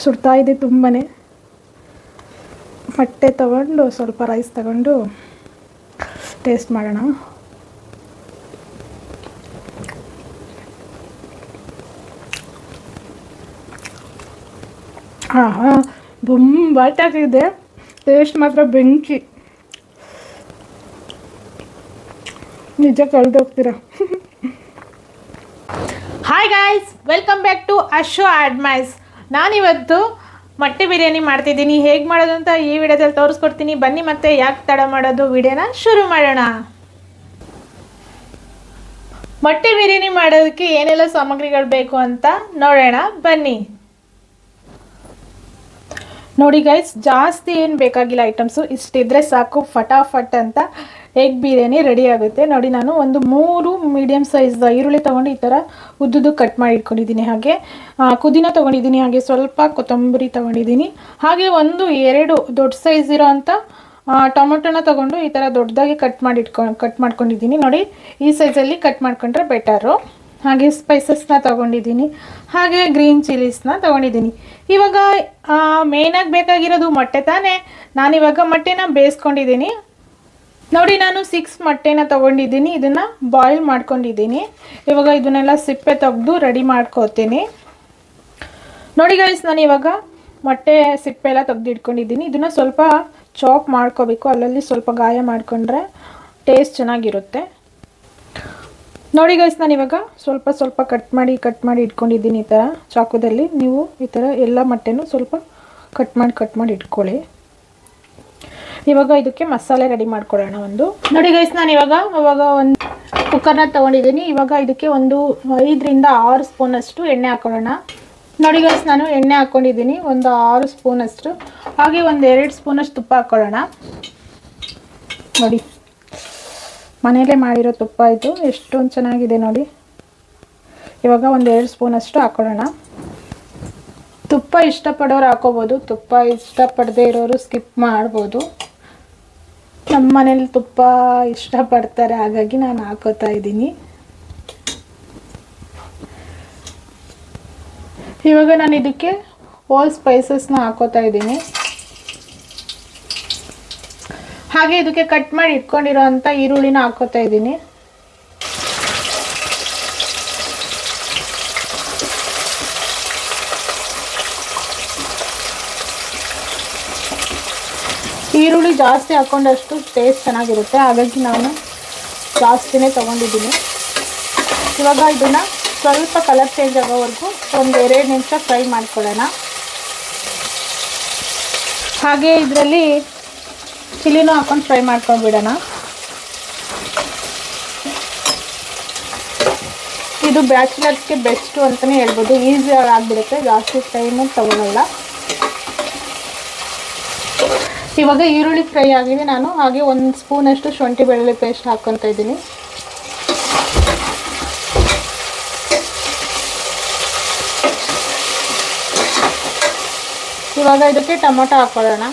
ಸುಡ್ತಾ ಇದೆ ತುಂಬಾ. ಮೊಟ್ಟೆ ತಗೊಂಡು ಸ್ವಲ್ಪ ರೈಸ್ ತಗೊಂಡು ಟೇಸ್ಟ್ ಮಾಡೋಣ. ಹಾಂ ಬೊಂಬಾಟಾಗಿದೆ. ಟೇಸ್ಟ್ ಮಾತ್ರ ಬೆಂಕಿ, ನಿಜ ಕಳೆದೋಗ್ತೀರ. Hi guys, welcome back to ಅಶೋ ಅಡ್ಮೈಸ್. ನಾನಿವತ್ತು ಮೊಟ್ಟೆ ಬಿರಿಯಾನಿ ಮಾಡ್ತಿದ್ದೀನಿ. ಹೇಗೆ ಮಾಡೋದು ಅಂತ ಈ ವಿಡಿಯೋದಲ್ಲಿ ತೋರಿಸ್ಕೊಡ್ತೀನಿ. ಬನ್ನಿ ಮತ್ತೆ ಯಾಕೆ ತಡ ಮಾಡೋದು, ವಿಡಿಯೋನ ಶುರು ಮಾಡೋಣ. ಮೊಟ್ಟೆ ಬಿರಿಯಾನಿ ಮಾಡೋದಕ್ಕೆ ಏನೆಲ್ಲ ಸಾಮಗ್ರಿಗಳು ಬೇಕು ಅಂತ ನೋಡೋಣ ಬನ್ನಿ. ನೋಡಿ ಗೈಸ್, ಜಾಸ್ತಿ ಏನು ಬೇಕಾಗಿಲ್ಲ, ಐಟಮ್ಸು ಇಷ್ಟಿದ್ರೆ ಸಾಕು, ಫಟಾಫಟ್ ಅಂತ ಎಗ್ ಬಿರಿಯಾನಿ ರೆಡಿ ಆಗುತ್ತೆ. ನೋಡಿ, ನಾನು ಒಂದು 3 ಮೀಡಿಯಮ್ ಸೈಜ್ ಈರುಳ್ಳಿ ತೊಗೊಂಡು ಈ ಥರ ಉದ್ದುದು ಕಟ್ ಮಾಡಿ ಇಟ್ಕೊಂಡಿದ್ದೀನಿ. ಹಾಗೆ ಪುದೀನ ತೊಗೊಂಡಿದ್ದೀನಿ, ಹಾಗೆ ಸ್ವಲ್ಪ ಕೊತ್ತಂಬರಿ ತೊಗೊಂಡಿದ್ದೀನಿ. ಹಾಗೆ 1-2 ದೊಡ್ಡ ಸೈಜ್ ಇರೋ ಅಂಥ ಟೊಮೊಟೊನ ತೊಗೊಂಡು ಈ ಥರ ದೊಡ್ಡದಾಗಿ ಕಟ್ ಮಾಡ್ಕೊಂಡಿದ್ದೀನಿ. ನೋಡಿ, ಈ ಸೈಜಲ್ಲಿ ಕಟ್ ಮಾಡ್ಕೊಂಡ್ರೆ ಬೆಟರು. ಹಾಗೆ ಸ್ಪೈಸಸ್ನ ತೊಗೊಂಡಿದ್ದೀನಿ, ಹಾಗೆ ಗ್ರೀನ್ ಚಿಲ್ಲೀಸ್ನ ತೊಗೊಂಡಿದ್ದೀನಿ. ಇವಾಗ ಮೇಯ್ನಾಗಿ ಬೇಕಾಗಿರೋದು ಮೊಟ್ಟೆ ತಾನೇ. ನಾನಿವಾಗ ಮೊಟ್ಟೆನ ಬೇಯಿಸ್ಕೊಂಡಿದ್ದೀನಿ. ನೋಡಿ, ನಾನು 6 ಮೊಟ್ಟೆನ ತೊಗೊಂಡಿದ್ದೀನಿ. ಇದನ್ನು ಬಾಯ್ಲ್ ಮಾಡ್ಕೊಂಡಿದ್ದೀನಿ. ಇವಾಗ ಇದನ್ನೆಲ್ಲ ಸಿಪ್ಪೆ ತೆಗೆದು ರೆಡಿ ಮಾಡ್ಕೋತೀನಿ. ನೋಡಿ ಗೈಸ್, ನಾನು ಇವಾಗ ಮೊಟ್ಟೆ ಸಿಪ್ಪೆ ಎಲ್ಲ ತೆಗೆದು ಇಟ್ಕೊಂಡಿದ್ದೀನಿ. ಇದನ್ನು ಸ್ವಲ್ಪ ಚಾಪ್ ಮಾಡ್ಕೋಬೇಕು, ಅಲ್ಲಲ್ಲಿ ಸ್ವಲ್ಪ ಗಾಯ ಮಾಡಿಕೊಂಡ್ರೆ ಟೇಸ್ಟ್ ಚೆನ್ನಾಗಿರುತ್ತೆ. ನೋಡಿ ಗೈಸ್, ನಾನು ಇವಾಗ ಸ್ವಲ್ಪ ಕಟ್ ಮಾಡಿ ಇಟ್ಕೊಂಡಿದ್ದೀನಿ. ಈ ಥರ ಚಾಕುದಲ್ಲಿ ನೀವು ಈ ಥರ ಎಲ್ಲ ಮೊಟ್ಟೆನೂ ಸ್ವಲ್ಪ ಕಟ್ ಮಾಡಿ ಇಟ್ಕೊಳ್ಳಿ. ಇವಾಗ ಇದಕ್ಕೆ ಮಸಾಲೆ ರೆಡಿ ಮಾಡ್ಕೊಳ್ಳೋಣ. ನೋಡಿ ಗೈಸ್, ನಾನು ಇವಾಗ ಒಂದು ಕುಕ್ಕರ್ನ ತೊಗೊಂಡಿದ್ದೀನಿ. ಇವಾಗ ಇದಕ್ಕೆ ಒಂದು 5-6 ಸ್ಪೂನಷ್ಟು ಎಣ್ಣೆ ಹಾಕೊಳ್ಳೋಣ. ನೋಡಿ ಗೈಸ್, ನಾನು ಎಣ್ಣೆ ಹಾಕ್ಕೊಂಡಿದ್ದೀನಿ ಒಂದು 6 ಸ್ಪೂನಷ್ಟು. ಹಾಗೆ 1-2 ಸ್ಪೂನಷ್ಟು ತುಪ್ಪ ಹಾಕ್ಕೊಳ್ಳೋಣ. ನೋಡಿ, ಮನೆಯಲ್ಲೇ ಮಾಡಿರೋ ತುಪ್ಪ ಇದು, ಎಷ್ಟೊಂದು ಚೆನ್ನಾಗಿದೆ ನೋಡಿ. ಇವಾಗ 1-2 ಸ್ಪೂನಷ್ಟು ಹಾಕ್ಕೊಳ್ಳೋಣ. ತುಪ್ಪ ಇಷ್ಟಪಡೋರು ಹಾಕೋಬೋದು, ತುಪ್ಪ ಇಷ್ಟಪಡದೇ ಇರೋರು ಸ್ಕಿಪ್ ಮಾಡ್ಬೋದು. ನಮ್ಮ ಮನೇಲಿ ತುಪ್ಪ ಇಷ್ಟಪಡ್ತಾರೆ, ಹಾಗಾಗಿ ನಾನು ಹಾಕೋತಾ ಇದ್ದೀನಿ. ಇವಾಗ ನಾನು ಇದಕ್ಕೆ ಆಲ್ ಸ್ಪೈಸಸ್ನ ಹಾಕೋತಾ ಇದ್ದೀನಿ. ಹಾಗೆ ಇದಕ್ಕೆ ಕಟ್ ಮಾಡಿ ಇಟ್ಕೊಂಡಿರೋ ಅಂಥ ಈರುಳ್ಳಿನ ಹಾಕೋತಾ ಇದ್ದೀನಿ. ಈರುಳ್ಳಿ ಜಾಸ್ತಿ ಹಾಕೊಂಡಷ್ಟು ಟೇಸ್ಟ್ ಚೆನ್ನಾಗಿರುತ್ತೆ, ಹಾಗಾಗಿ ನಾನು ಜಾಸ್ತಿನೇ ತೊಗೊಂಡಿದ್ದೀನಿ. ಇವಾಗ ಇದನ್ನು ಸ್ವಲ್ಪ ಕಲರ್ ಚೇಂಜ್ ಆಗೋವರೆಗೂ 1-2 ನಿಮಿಷ ಫ್ರೈ ಮಾಡ್ಕೊಳ್ಳೋಣ. ಹಾಗೆ ಇದರಲ್ಲಿ ಚಿಲ್ಲಿನೂ ಹಾಕೊಂಡು ಫ್ರೈ ಮಾಡ್ಕೊಂಡ್ಬಿಡೋಣ. ಇದು ಬ್ಯಾಚುಲರ್ಸ್ಗೆ ಬೆಸ್ಟು ಅಂತಲೇ ಹೇಳ್ಬೋದು, ಈಸಿಯಾಗಿ ಆಗಿಬಿಡುತ್ತೆ, ಜಾಸ್ತಿ ಟೈಮು ತಗೊಳ್ಳಲ್ಲ. ಇವಾಗ ಈರುಳ್ಳಿ ಫ್ರೈ ಆಗಿದೆ. ನಾನು ಹಾಗೆ 1 ಸ್ಪೂನಷ್ಟು ಶುಂಠಿ ಬೆಳ್ಳುಳ್ಳಿ ಪೇಸ್ಟ್ ಹಾಕ್ಕೊತಾ ಇದ್ದೀನಿ. ಇವಾಗ ಇದಕ್ಕೆ ಟೊಮೊಟೊ ಹಾಕ್ಕೊಳ್ಳೋಣ.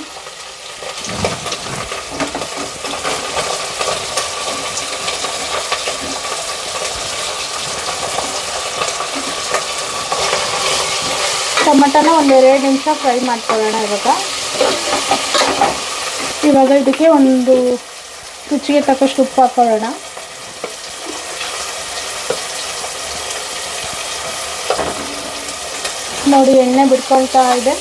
ಟೊಮೊಟೊನ 1-2 ನಿಮಿಷ ಫ್ರೈ ಮಾಡ್ಕೊಳ್ಳೋಣ. ಇವಾಗ ಇದಕ್ಕೆ ಒಂದು ರುಚಿಗೆ ತಕ್ಕಷ್ಟು ಉಪ್ಪು ಹಾಕ್ಕೊಳ್ಳೋಣ. ನೋಡಿ, ಎಣ್ಣೆ ಬಿಟ್ಕೊಳ್ತಾ ಇದೆ.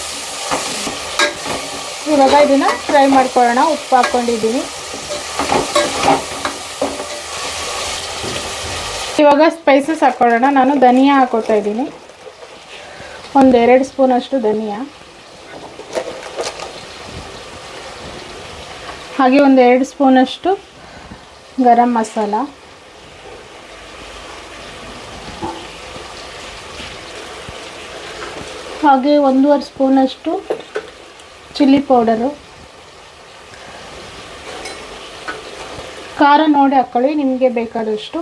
ಇವಾಗ ಇದನ್ನು ಫ್ರೈ ಮಾಡ್ಕೊಳ್ಳೋಣ. ಉಪ್ಪು ಹಾಕ್ಕೊಂಡಿದ್ದೀನಿ. ಇವಾಗ ಸ್ಪೈಸಸ್ ಹಾಕ್ಕೊಳ್ಳೋಣ. ನಾನು ಧನಿಯಾ ಹಾಕೋತಾ ಇದ್ದೀನಿ, 1-2 ಸ್ಪೂನಷ್ಟು ಧನಿಯಾ. ಹಾಗೆ 1-2 ಸ್ಪೂನಷ್ಟು ಗರಂ ಮಸಾಲ. ಹಾಗೆ 1.5 ಸ್ಪೂನಷ್ಟು ಚಿಲ್ಲಿ ಪೌಡರು. ಖಾರ ನೋಡಿ ಹಾಕ್ಕೊಳ್ಳಿ, ನಿಮಗೆ ಬೇಕಾದಷ್ಟು.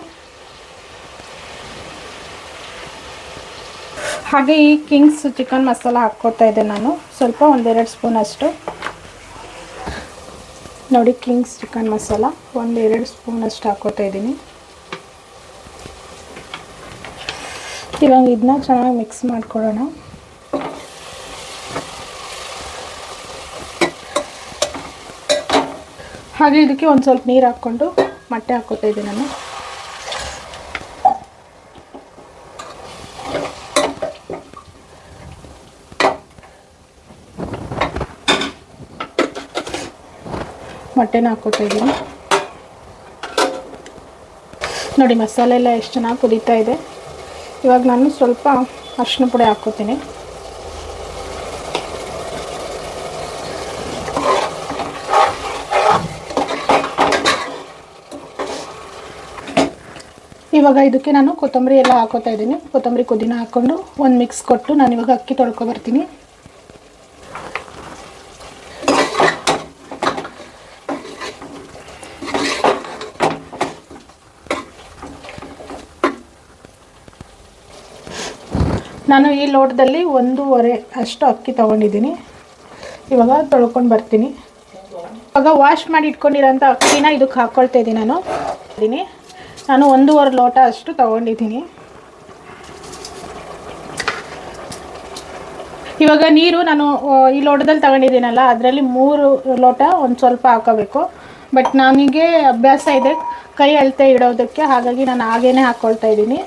ಹಾಗೆ ಈ ಕಿಂಗ್ಸ್ ಚಿಕನ್ ಮಸಾಲ ಹಾಕ್ಕೋತಾ ಇದ್ದೆ ನಾನು, ಸ್ವಲ್ಪ 1-2 ಸ್ಪೂನಷ್ಟು. ನೋಡಿ, ಕಿಂಗ್ಸ್ ಚಿಕನ್ ಮಸಾಲ 1-2 ಸ್ಪೂನಷ್ಟು ಹಾಕ್ಕೋತಾ ಇದ್ದೀನಿ. ಇವಾಗ ಇದನ್ನ ಚೆನ್ನಾಗಿ ಮಿಕ್ಸ್ ಮಾಡ್ಕೊಳ್ಳೋಣ. ಹಾಗೆ ಇದಕ್ಕೆ ಒಂದು ಸ್ವಲ್ಪ ನೀರು ಹಾಕ್ಕೊಂಡು ಮೊಟ್ಟೆ ಹಾಕ್ಕೋತಾ ಇದ್ದೀನಿ ನಾನು. ಮೊಟ್ಟೆನ ಹಾಕ್ಕೋತಾ ಇದ್ದೀನಿ. ನೋಡಿ ಮಸಾಲೆ ಎಲ್ಲ ಎಷ್ಟು ಚೆನ್ನಾಗಿ ಕುದೀತಾ ಇದೆ. ಇವಾಗ ನಾನು ಸ್ವಲ್ಪ ಅರಿಶಿನ ಪುಡಿ ಹಾಕ್ಕೋತೀನಿ. ಇವಾಗ ಇದಕ್ಕೆ ನಾನು ಕೊತ್ತಂಬರಿ ಎಲ್ಲ ಹಾಕೋತಾ ಇದ್ದೀನಿ. ಕೊತ್ತಂಬರಿ ಪುದೀನ ಹಾಕ್ಕೊಂಡು ಒಂದು ಮಿಕ್ಸ್ ಕೊಟ್ಟು ನಾನು ಇವಾಗ ಅಕ್ಕಿ ತೊಳ್ಕೊ ಬರ್ತೀನಿ. ನಾನು ಈ ಲೋಟದಲ್ಲಿ 1.5 ಅಷ್ಟು ಅಕ್ಕಿ ತೊಗೊಂಡಿದ್ದೀನಿ. ಇವಾಗ ತೊಳ್ಕೊಂಡು ಬರ್ತೀನಿ. ಇವಾಗ ವಾಶ್ ಮಾಡಿ ಇಟ್ಕೊಂಡಿರೋಂಥ ಅಕ್ಕಿನ ಇದಕ್ಕೆ ಹಾಕ್ಕೊಳ್ತಾ ಇದ್ದೀನಿ ನಾನು 1.5 ಲೋಟ ಅಷ್ಟು ತೊಗೊಂಡಿದ್ದೀನಿ. ಇವಾಗ ನೀರು ನಾನು ಈ ಲೋಟದಲ್ಲಿ ತಗೊಂಡಿದ್ದೀನಲ್ಲ, ಅದರಲ್ಲಿ 3 ಲೋಟ ಒಂದು ಸ್ವಲ್ಪ ಹಾಕೋಬೇಕು. ಬಟ್ ನನಗೆ ಅಭ್ಯಾಸ ಇದೆ ಕೈ ಅಳತೆ ಇಡೋದಕ್ಕೆ, ಹಾಗಾಗಿ ನಾನು ಹಾಗೇ ಹಾಕ್ಕೊಳ್ತಾ ಇದ್ದೀನಿ.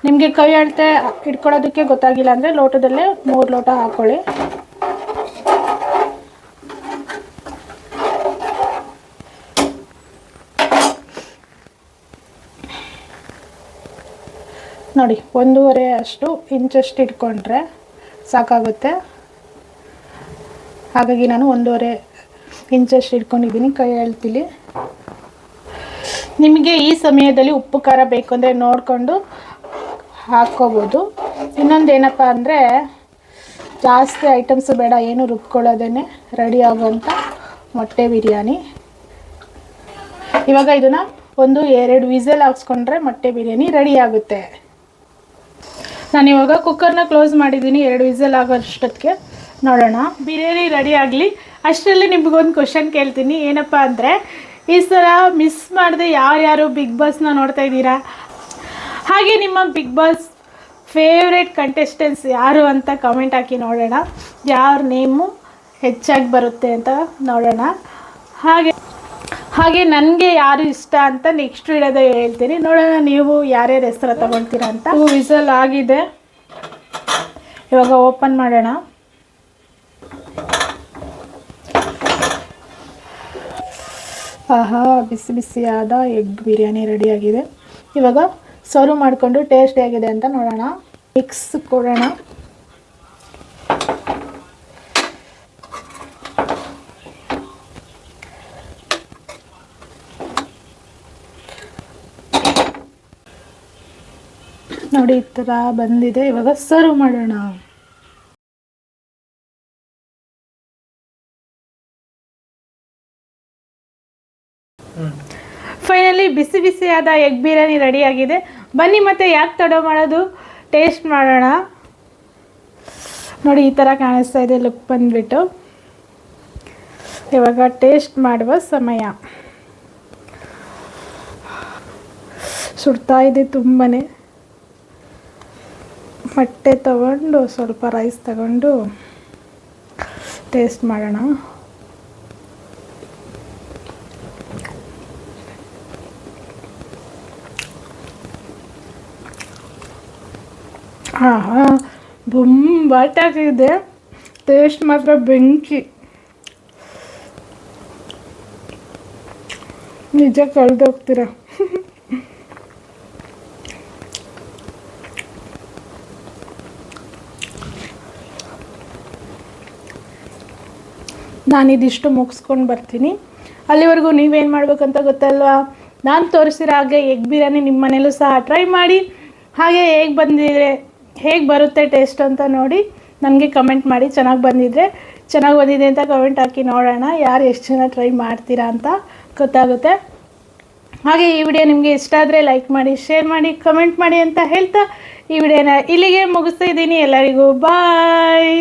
ನಿಮಗೆ ಕೈ ಅಳತೆ ಇಟ್ಕೊಳ್ಳೋದಕ್ಕೆ ಗೊತ್ತಾಗಿಲ್ಲ ಅಂದರೆ ಲೋಟದಲ್ಲೇ 3 ಲೋಟ ಹಾಕ್ಕೊಳ್ಳಿ. ನೋಡಿ 1.5 ಅಷ್ಟು ಇಂಚಷ್ಟು ಇಟ್ಕೊಂಡ್ರೆ ಸಾಕಾಗುತ್ತೆ. ಹಾಗಾಗಿ ನಾನು 1.5 ಇಂಚಷ್ಟು ಇಟ್ಕೊಂಡಿದ್ದೀನಿ ಕೈ ಅಳತೆಲಿ. ನಿಮಗೆ ಈ ಸಮಯದಲ್ಲಿ ಉಪ್ಪು ಖಾರ ಬೇಕು ಅಂದರೆ ನೋಡಿಕೊಂಡು ಹಾಕ್ಕೋಬೋದು. ಇನ್ನೊಂದು ಏನಪ್ಪ ಅಂದರೆ ಜಾಸ್ತಿ ಐಟಮ್ಸು ಬೇಡ, ಏನು ರುಬ್ಕೊಳ್ಳೋದೇ ರೆಡಿ ಆಗುವಂಥ ಮೊಟ್ಟೆ ಬಿರಿಯಾನಿ. ಇವಾಗ ಇದನ್ನು 1-2 ವಿಸಲ್ ಹಾಕ್ಸ್ಕೊಂಡ್ರೆ ಮೊಟ್ಟೆ ಬಿರಿಯಾನಿ ರೆಡಿ ಆಗುತ್ತೆ. ನಾನಿವಾಗ ಕುಕ್ಕರ್ನ ಕ್ಲೋಸ್ ಮಾಡಿದ್ದೀನಿ. 2 ವಿಸಲ್ ಆಗೋಷ್ಟೊತ್ತಿಗೆ ನೋಡೋಣ. ಬಿರಿಯಾನಿ ರೆಡಿ ಆಗಲಿ ಅಷ್ಟರಲ್ಲಿ ನಿಮಗೊಂದು ಕ್ವಶನ್ ಕೇಳ್ತೀನಿ. ಏನಪ್ಪ ಅಂದರೆ, ಈ ಸಲ ಮಿಸ್ ಮಾಡದೆ ಯಾರ್ಯಾರು ಬಿಗ್ ಬಾಸ್ನ ನೋಡ್ತಾ ಇದ್ದೀರಾ? ಹಾಗೆ ನಿಮ್ಮ ಬಿಗ್ ಬಾಸ್ ಫೇವ್ರೇಟ್ ಕಂಟೆಸ್ಟೆಂಟ್ಸ್ ಯಾರು ಅಂತ ಕಮೆಂಟ್ ಹಾಕಿ ನೋಡೋಣ. ಯಾರ ನೇಮು ಹೆಚ್ಚಾಗಿ ಬರುತ್ತೆ ಅಂತ ನೋಡೋಣ. ಹಾಗೆ ನನಗೆ ಯಾರು ಇಷ್ಟ ಅಂತ ನೆಕ್ಸ್ಟ್ ವಿಡಿಯೋದಾಗ ಹೇಳ್ತೀನಿ. ನೋಡೋಣ ನೀವು ಯಾರ್ಯಾರ ಹೆಸರು ತಗೊಳ್ತೀರಾ ಅಂತ. 2 ವಿಸಲ್ ಆಗಿದೆ. ಇವಾಗ ಓಪನ್ ಮಾಡೋಣ. ಆಹಾ, ಬಿಸಿ ಬಿಸಿಯಾದ ಎಗ್ ಬಿರಿಯಾನಿ ರೆಡಿಯಾಗಿದೆ. ಇವಾಗ ಸರ್ವ್ ಮಾಡಿಕೊಂಡು ಟೇಸ್ಟ್ ಹೇಗಿದೆ ಅಂತ ನೋಡೋಣ. ಮಿಕ್ಸ್ ಕೊಡೋಣ. ನೋಡಿ ಈ ಥರ ಬಂದಿದೆ. ಇವಾಗ ಸರ್ವ್ ಮಾಡೋಣ. ಫೈನಲಿ ಬಿಸಿ ಬಿಸಿಯಾದ ಎಗ್ ಬಿರಿಯಾನಿ ರೆಡಿಯಾಗಿದೆ. ಬನ್ನಿ ಮತ್ತೆ ಯಾಕೆ ತಡ ಮಾಡೋದು, ಟೇಸ್ಟ್ ಮಾಡೋಣ. ನೋಡಿ ಈ ಥರ ಕಾಣಿಸ್ತಾ ಇದೆ ಲುಕ್ ಬಂದುಬಿಟ್ಟು. ಇವಾಗ ಟೇಸ್ಟ್ ಮಾಡುವ ಸಮಯ. ಸುಡ್ತಾ ಇದೆ ತುಂಬಾ. ಮೊಟ್ಟೆ ತಗೊಂಡು ಸ್ವಲ್ಪ ರೈಸ್ ತಗೊಂಡು ಟೇಸ್ಟ್ ಮಾಡೋಣ. ಆಹಾ, ಬೊಂಬಾಟಾಗಿದೆ. ಟೇಸ್ಟ್ ಮಾತ್ರ ಬೆಂಕಿ. ನಿಜ ಕಳೆದೋಗ್ತೀರ. ನಾನಿದಿಷ್ಟು ಮುಗಿಸ್ಕೊಂಡು ಬರ್ತೀನಿ. ಅಲ್ಲಿವರೆಗೂ ನೀವೇನು ಮಾಡ್ಬೇಕಂತ ಗೊತ್ತಲ್ವಾ? ನಾನು ತೋರಿಸಿರೋ ಹಾಗೆ ಎಗ್ ಬಿರಿಯಾನಿ ನಿಮ್ಮ ಮನೇಲೂ ಸಹ ಟ್ರೈ ಮಾಡಿ. ಹಾಗೆ ಹೇಗೆ ಬರುತ್ತೆ ಟೇಸ್ಟ್ ಅಂತ ನೋಡಿ ನನಗೆ ಕಮೆಂಟ್ ಮಾಡಿ. ಚೆನ್ನಾಗಿ ಬಂದಿದೆ ಅಂತ ಕಮೆಂಟ್ ಹಾಕಿ ನೋಡೋಣ. ಯಾರು ಎಷ್ಟು ಜನ ಟ್ರೈ ಮಾಡ್ತೀರಾ ಅಂತ ಗೊತ್ತಾಗುತ್ತೆ. ಹಾಗೆ ಈ ವಿಡಿಯೋ ನಿಮಗೆ ಇಷ್ಟ ಆದರೆ ಲೈಕ್ ಮಾಡಿ, ಶೇರ್ ಮಾಡಿ, ಕಮೆಂಟ್ ಮಾಡಿ ಅಂತ ಹೇಳ್ತಾ ಈ ವಿಡಿಯೋನ ಇಲ್ಲಿಗೆ ಮುಗಿಸ್ತಾ ಇದ್ದೀನಿ. ಎಲ್ಲರಿಗೂ ಬಾಯ್.